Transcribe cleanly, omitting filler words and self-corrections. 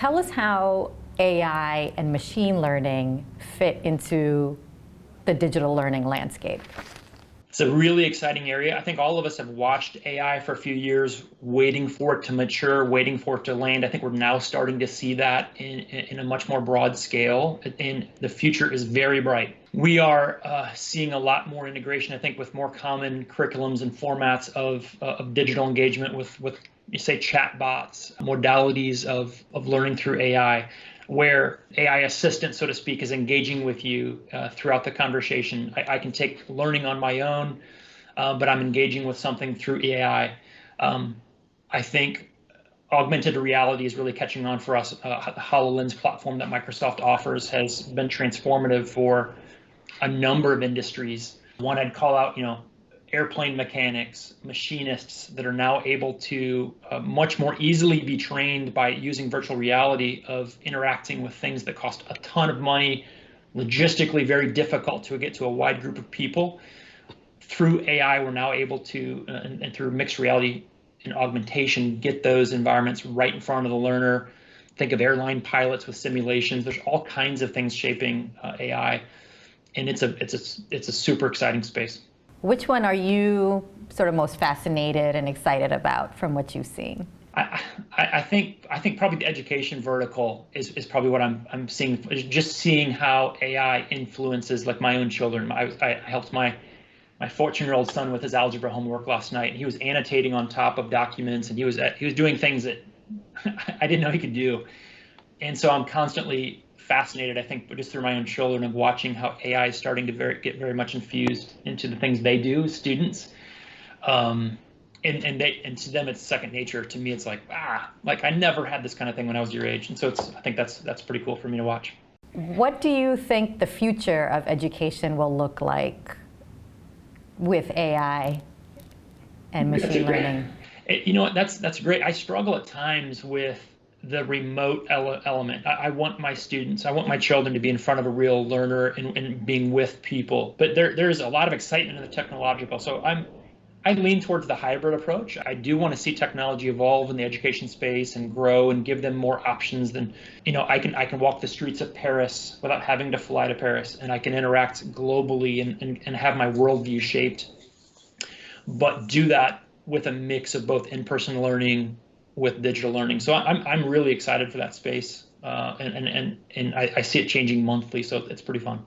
Tell us how AI and machine learning fit into the digital learning landscape. It's a really exciting area. I think all of us have watched AI for a few years, waiting for it to mature, waiting for it to land. I think we're now starting to see that in a much more broad scale, and the future is very bright. We are seeing a lot more integration, I think, with more common curriculums and formats of digital engagement with you say chatbots, modalities of learning through AI, where AI assistant, so to speak, is engaging with you throughout the conversation. I can take learning on my own, but I'm engaging with something through AI. I think augmented reality is really catching on for us. The HoloLens platform that Microsoft offers has been transformative for a number of industries. One I'd call out, airplane mechanics, machinists that are now able to much more easily be trained by using virtual reality of interacting with things that cost a ton of money, logistically very difficult to get to a wide group of people. Through AI, we're now able to, and through mixed reality and augmentation, get those environments right in front of the learner. Think of airline pilots with simulations. There's all kinds of things shaping AI, and it's a super exciting space. Which one are you sort of most fascinated and excited about from what you've seen? I think probably the education vertical is probably what I'm seeing. Just seeing how AI influences like my own children. I helped my 14-year-old son with his algebra homework last night. He was annotating on top of documents, and he was doing things that I didn't know he could do. And so I'm constantly fascinated, I think, just through my own children, of watching how AI is starting to get very much infused into the things they do, students. And to them it's second nature. To me, it's like I never had this kind of thing when I was your age. And so I think that's pretty cool for me to watch. What do you think the future of education will look like with AI and machine learning? You know what? That's great. I struggle at times with the remote element. I want my students, I want my children to be in front of a real learner and being with people. But there's a lot of excitement in the technological. So I lean towards the hybrid approach. I do want to see technology evolve in the education space and grow and give them more options than, I can walk the streets of Paris without having to fly to Paris, and I can interact globally and have my worldview shaped, but do that with a mix of both in-person learning with digital learning. So I'm really excited for that space, and I see it changing monthly, so it's pretty fun.